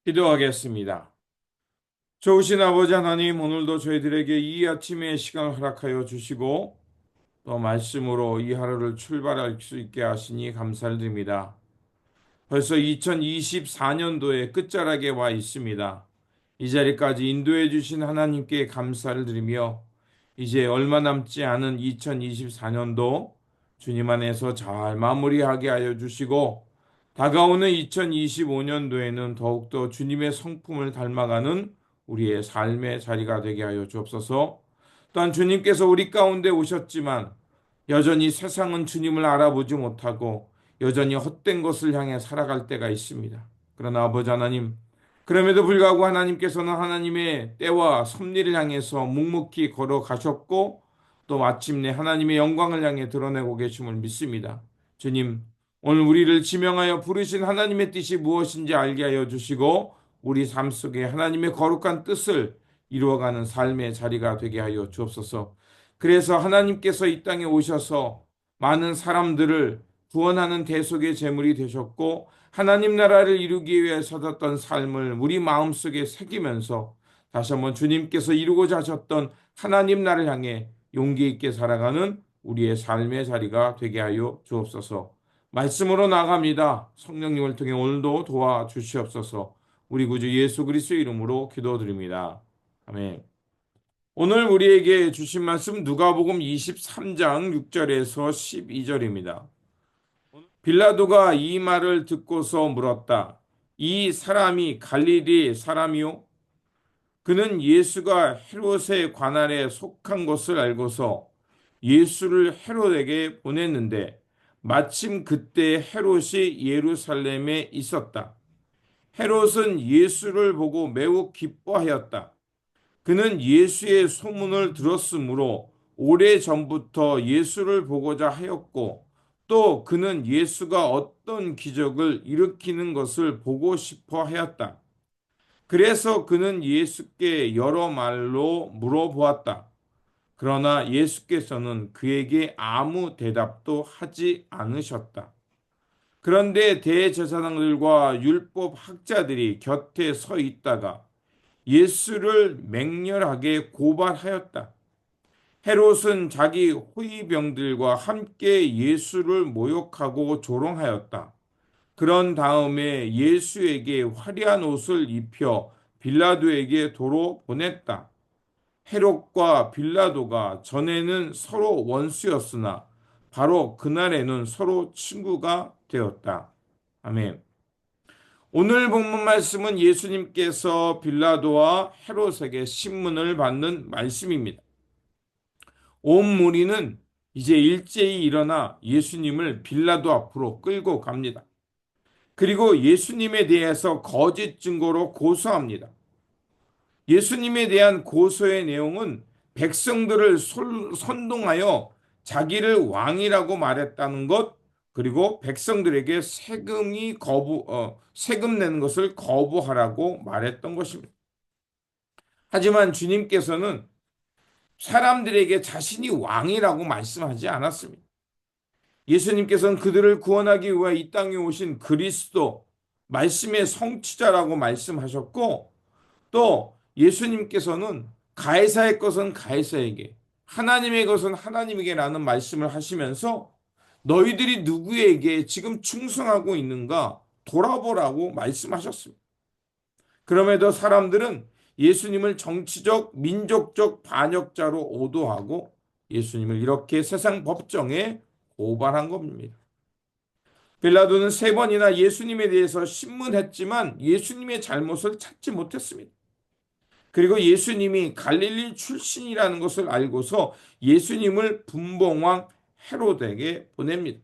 기도하겠습니다. 좋으신 아버지 하나님, 오늘도 저희들에게 이 아침의 시간을 허락하여 주시고 또 말씀으로 이 하루를 출발할 수 있게 하시니 감사를 드립니다. 벌써 2024년도의 끝자락에 와 있습니다. 이 자리까지 인도해 주신 하나님께 감사를 드리며 이제 얼마 남지 않은 2024년도 주님 안에서 잘 마무리하게 하여 주시고 다가오는 2025년도에는 더욱더 주님의 성품을 닮아가는 우리의 삶의 자리가 되게 하여 주옵소서. 또한 주님께서 우리 가운데 오셨지만 여전히 세상은 주님을 알아보지 못하고 여전히 헛된 것을 향해 살아갈 때가 있습니다. 그러나 아버지 하나님, 그럼에도 불구하고 하나님께서는 하나님의 때와 섭리를 향해서 묵묵히 걸어가셨고 또 마침내 하나님의 영광을 향해 드러내고 계심을 믿습니다. 주님, 오늘 우리를 지명하여 부르신 하나님의 뜻이 무엇인지 알게 하여 주시고 우리 삶 속에 하나님의 거룩한 뜻을 이루어가는 삶의 자리가 되게 하여 주옵소서. 그래서 하나님께서 이 땅에 오셔서 많은 사람들을 구원하는 대속의 제물이 되셨고 하나님 나라를 이루기 위해 서었던 삶을 우리 마음속에 새기면서 다시 한번 주님께서 이루고자 하셨던 하나님 나라를 향해 용기 있게 살아가는 우리의 삶의 자리가 되게 하여 주옵소서. 말씀으로 나갑니다. 성령님을 통해 오늘도 도와주시옵소서. 우리 구주 예수 그리스도의 이름으로 기도드립니다. 아멘. 오늘 우리에게 주신 말씀 누가복음 23장 6절에서 12절입니다. 빌라도가 이 말을 듣고서 물었다. 이 사람이 갈릴리 사람이요? 그는 예수가 헤롯의 관할에 속한 것을 알고서 예수를 헤롯에게 보냈는데 마침 그때 헤롯이 예루살렘에 있었다. 헤롯은 예수를 보고 매우 기뻐하였다. 그는 예수의 소문을 들었으므로 오래전부터 예수를 보고자 하였고 또 그는 예수가 어떤 기적을 일으키는 것을 보고 싶어 하였다. 그래서 그는 예수께 여러 말로 물어보았다. 그러나 예수께서는 그에게 아무 대답도 하지 않으셨다. 그런데 대제사장들과 율법 학자들이 곁에 서 있다가 예수를 맹렬하게 고발하였다. 헤롯은 자기 호위병들과 함께 예수를 모욕하고 조롱하였다. 그런 다음에 예수에게 화려한 옷을 입혀 빌라도에게 도로 보냈다. 헤롯과 빌라도가 전에는 서로 원수였으나 바로 그날에는 서로 친구가 되었다. 아멘. 오늘 본문 말씀은 예수님께서 빌라도와 헤롯에게 신문을 받는 말씀입니다. 온 무리는 이제 일제히 일어나 예수님을 빌라도 앞으로 끌고 갑니다. 그리고 예수님에 대해서 거짓 증거로 고소합니다. 예수님에 대한 고소의 내용은 백성들을 선동하여 자기를 왕이라고 말했다는 것, 그리고 백성들에게 세금 내는 것을 거부하라고 말했던 것입니다. 하지만 주님께서는 사람들에게 자신이 왕이라고 말씀하지 않았습니다. 예수님께서는 그들을 구원하기 위해 이 땅에 오신 그리스도, 말씀의 성취자라고 말씀하셨고, 또 예수님께서는 가이사의 것은 가이사에게, 하나님의 것은 하나님에게라는 말씀을 하시면서 너희들이 누구에게 지금 충성하고 있는가 돌아보라고 말씀하셨습니다. 그럼에도 사람들은 예수님을 정치적, 민족적 반역자로 오도하고 예수님을 이렇게 세상 법정에 고발한 겁니다. 빌라도는 세 번이나 예수님에 대해서 신문했지만 예수님의 잘못을 찾지 못했습니다. 그리고 예수님이 갈릴리 출신이라는 것을 알고서 예수님을 분봉왕 헤롯에게 보냅니다.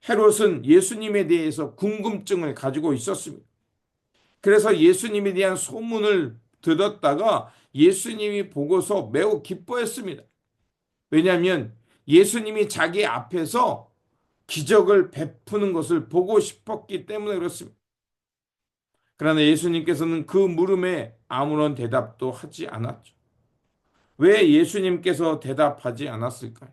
헤롯은 예수님에 대해서 궁금증을 가지고 있었습니다. 그래서 예수님에 대한 소문을 들었다가 예수님이 보고서 매우 기뻐했습니다. 왜냐하면 예수님이 자기 앞에서 기적을 베푸는 것을 보고 싶었기 때문에 그렇습니다. 그러나 예수님께서는 그 물음에 아무런 대답도 하지 않았죠. 왜 예수님께서 대답하지 않았을까요?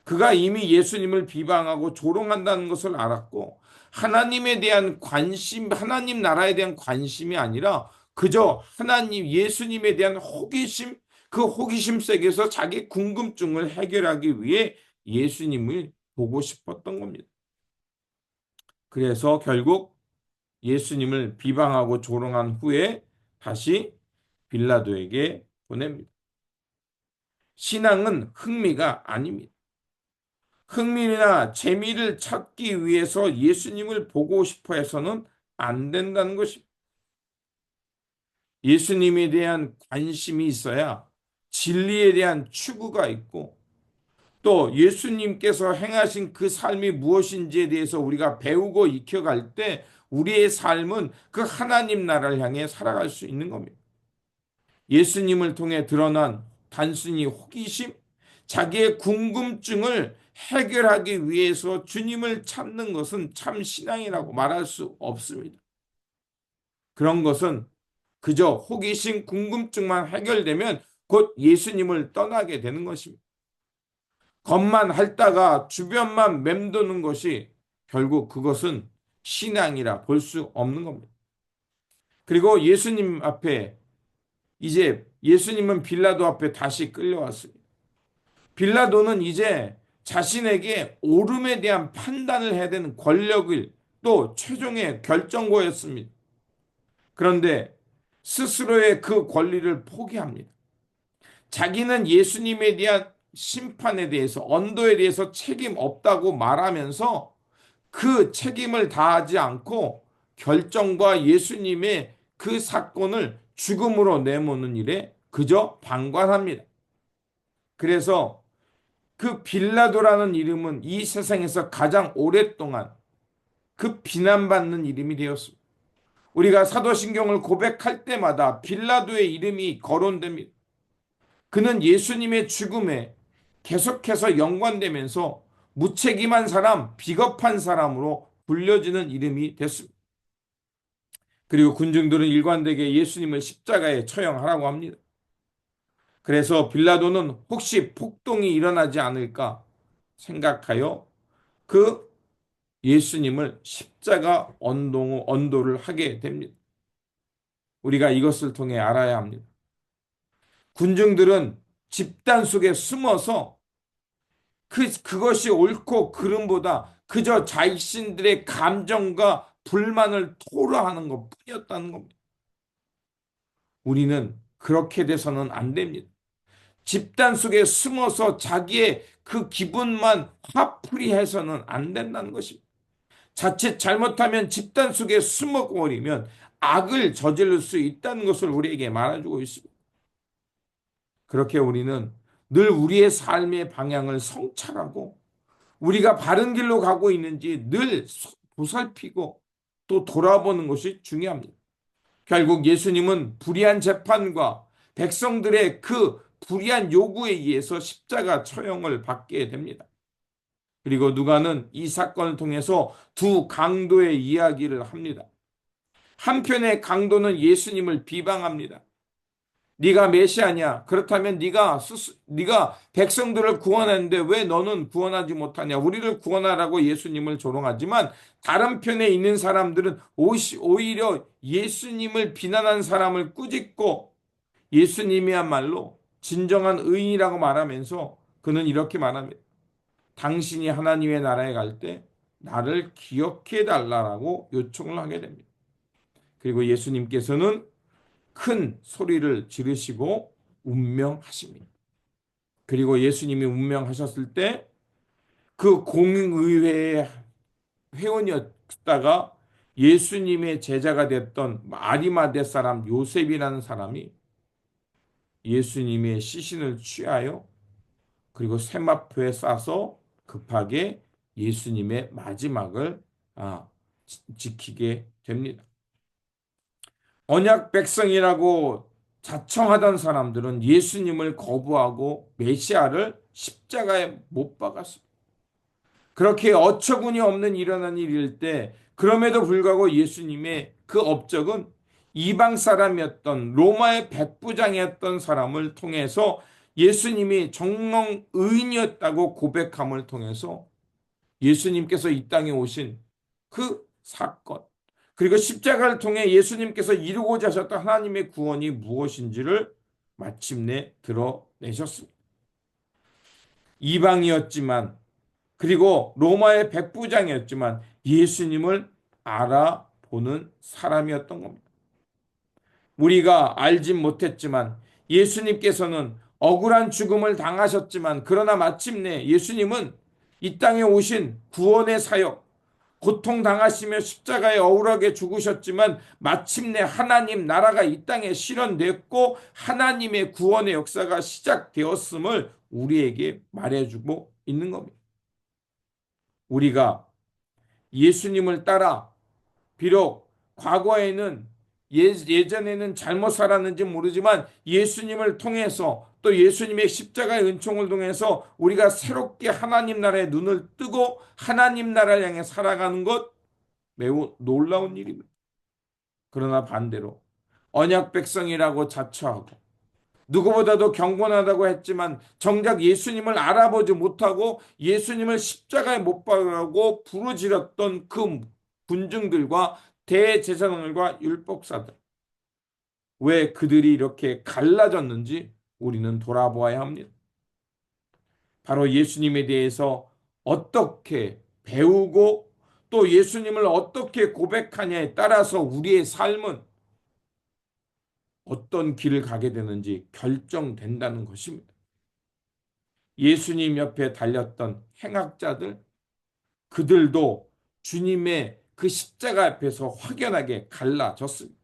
그가 이미 예수님을 비방하고 조롱한다는 것을 알았고, 하나님에 대한 관심, 하나님 나라에 대한 관심이 아니라 그저 하나님, 예수님에 대한 호기심, 그 호기심 속에서 자기 궁금증을 해결하기 위해 예수님을 보고 싶었던 겁니다. 그래서 결국 예수님을 비방하고 조롱한 후에 다시 빌라도에게 보냅니다. 신앙은 흥미가 아닙니다. 흥미나 재미를 찾기 위해서 예수님을 보고 싶어 해서는 안 된다는 것입니다. 예수님에 대한 관심이 있어야 진리에 대한 추구가 있고, 또 예수님께서 행하신 그 삶이 무엇인지에 대해서 우리가 배우고 익혀갈 때 우리의 삶은 그 하나님 나라를 향해 살아갈 수 있는 겁니다. 예수님을 통해 드러난 단순히 호기심, 자기의 궁금증을 해결하기 위해서 주님을 찾는 것은 참 신앙이라고 말할 수 없습니다. 그런 것은 그저 호기심, 궁금증만 해결되면 곧 예수님을 떠나게 되는 것입니다. 겉만 핥다가 주변만 맴도는 것이 결국 그것은 신앙이라 볼 수 없는 겁니다. 그리고 예수님 앞에 이제 예수님은 빌라도 앞에 다시 끌려왔습니다. 빌라도는 이제 자신에게 옳음에 대한 판단을 해야 되는 권력을 또 최종의 결정고였습니다. 그런데 스스로의 그 권리를 포기합니다. 자기는 예수님에 대한 심판에 대해서, 언도에 대해서 책임 없다고 말하면서 그 책임을 다하지 않고 결정과 예수님의 그 사건을 죽음으로 내모는 일에 그저 방관합니다. 그래서 그 빌라도라는 이름은 이 세상에서 가장 오랫동안 그 비난받는 이름이 되었습니다. 우리가 사도신경을 고백할 때마다 빌라도의 이름이 거론됩니다. 그는 예수님의 죽음에 계속해서 연관되면서 무책임한 사람, 비겁한 사람으로 불려지는 이름이 됐습니다. 그리고 군중들은 일관되게 예수님을 십자가에 처형하라고 합니다. 그래서 빌라도는 혹시 폭동이 일어나지 않을까 생각하여 그 예수님을 십자가 언도를 하게 됩니다. 우리가 이것을 통해 알아야 합니다. 군중들은 집단 속에 숨어서 그것이 옳고 그름보다 그저 자신들의 감정과 불만을 토로하는 것 뿐이었다는 겁니다. 우리는 그렇게 돼서는 안 됩니다. 집단 속에 숨어서 자기의 그 기분만 화풀이 해서는 안 된다는 것입니다. 자칫 잘못하면 집단 속에 숨어버리면 악을 저지를 수 있다는 것을 우리에게 말해주고 있습니다. 그렇게 우리는 늘 우리의 삶의 방향을 성찰하고 우리가 바른 길로 가고 있는지 늘 보살피고 또 돌아보는 것이 중요합니다. 결국 예수님은 불의한 재판과 백성들의 그 불의한 요구에 의해서 십자가 처형을 받게 됩니다. 그리고 누가는 이 사건을 통해서 두 강도의 이야기를 합니다. 한편의 강도는 예수님을 비방합니다. 네가 메시아냐? 그렇다면 네가 백성들을 구원했는데 왜 너는 구원하지 못하냐? 우리를 구원하라고 예수님을 조롱하지만 다른 편에 있는 사람들은 오히려 예수님을 비난한 사람을 꾸짖고 예수님이야말로 진정한 의인이라고 말하면서 그는 이렇게 말합니다. 당신이 하나님의 나라에 갈 때 나를 기억해 달라고 요청을 하게 됩니다. 그리고 예수님께서는 큰 소리를 지르시고 운명하십니다. 그리고 예수님이 운명하셨을 때 그 공의회의 회원이었다가 예수님의 제자가 됐던 아리마대 사람 요셉이라는 사람이 예수님의 시신을 취하여 그리고 세마포에 싸서 급하게 예수님의 마지막을 지키게 됩니다. 언약 백성이라고 자청하던 사람들은 예수님을 거부하고 메시아를 십자가에 못 박았습니다. 그렇게 어처구니 없는 일어난 일일 때 그럼에도 불구하고 예수님의 그 업적은 이방 사람이었던 로마의 백부장이었던 사람을 통해서 예수님이 정령 의인이었다고 고백함을 통해서 예수님께서 이 땅에 오신 그 사건, 그리고 십자가를 통해 예수님께서 이루고자 하셨던 하나님의 구원이 무엇인지를 마침내 드러내셨습니다. 이방이었지만, 그리고 로마의 백부장이었지만 예수님을 알아보는 사람이었던 겁니다. 우리가 알진 못했지만 예수님께서는 억울한 죽음을 당하셨지만, 그러나 마침내 예수님은 이 땅에 오신 구원의 사역, 고통당하시며 십자가에 억울하게 죽으셨지만 마침내 하나님 나라가 이 땅에 실현됐고 하나님의 구원의 역사가 시작되었음을 우리에게 말해주고 있는 겁니다. 우리가 예수님을 따라, 비록 과거에는 예전에는 잘못 살았는지 모르지만 예수님을 통해서, 또 예수님의 십자가의 은총을 통해서 우리가 새롭게 하나님 나라의 눈을 뜨고 하나님 나라를 향해 살아가는 것, 매우 놀라운 일입니다. 그러나 반대로 언약 백성이라고 자처하고 누구보다도 경건하다고 했지만 정작 예수님을 알아보지 못하고 예수님을 십자가에 못 박으라고 부르짖었던 그 군중들과 대제사장들과 율법사들, 왜 그들이 이렇게 갈라졌는지 우리는 돌아보아야 합니다. 바로 예수님에 대해서 어떻게 배우고 또 예수님을 어떻게 고백하냐에 따라서 우리의 삶은 어떤 길을 가게 되는지 결정된다는 것입니다. 예수님 옆에 달렸던 행악자들, 그들도 주님의 그 십자가 앞에서 확연하게 갈라졌습니다.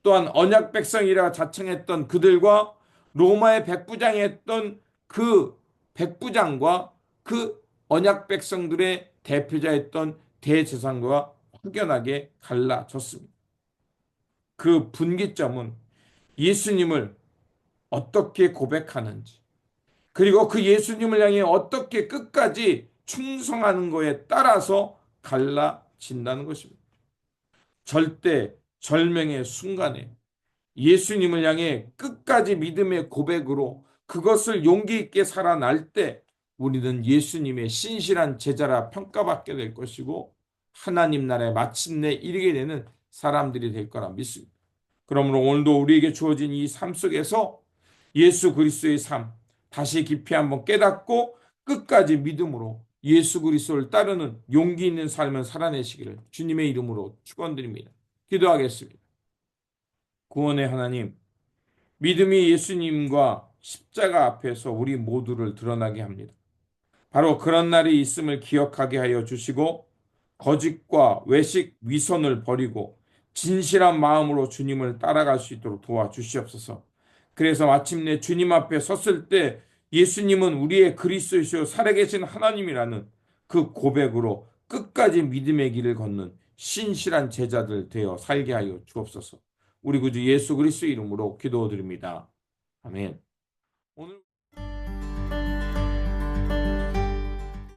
또한 언약 백성이라 자청했던 그들과 로마의 백부장이 했던 그 백부장과 그 언약 백성들의 대표자였던 대제사장과 확연하게 갈라졌습니다. 그 분기점은 예수님을 어떻게 고백하는지, 그리고 그 예수님을 향해 어떻게 끝까지 충성하는 것에 따라서 갈라진다는 것입니다. 절대 절명의 순간에 예수님을 향해 끝까지 믿음의 고백으로 그것을 용기 있게 살아날 때 우리는 예수님의 신실한 제자라 평가받게 될 것이고 하나님 나라에 마침내 이르게 되는 사람들이 될 거라 믿습니다. 그러므로 오늘도 우리에게 주어진 이 삶 속에서 예수 그리스도의 삶 다시 깊이 한번 깨닫고 끝까지 믿음으로 예수 그리스도를 따르는 용기 있는 삶을 살아내시기를 주님의 이름으로 축원드립니다. 기도하겠습니다. 구원의 하나님, 믿음이 예수님과 십자가 앞에서 우리 모두를 드러나게 합니다. 바로 그런 날이 있음을 기억하게 하여 주시고 거짓과 외식, 위선을 버리고 진실한 마음으로 주님을 따라갈 수 있도록 도와주시옵소서. 그래서 마침내 주님 앞에 섰을 때 예수님은 우리의 그리스도이시오 살아계신 하나님이라는 그 고백으로 끝까지 믿음의 길을 걷는 신실한 제자들 되어 살게 하여 주옵소서. 우리 구주 예수 그리스도 이름으로 기도드립니다. 아멘. 오늘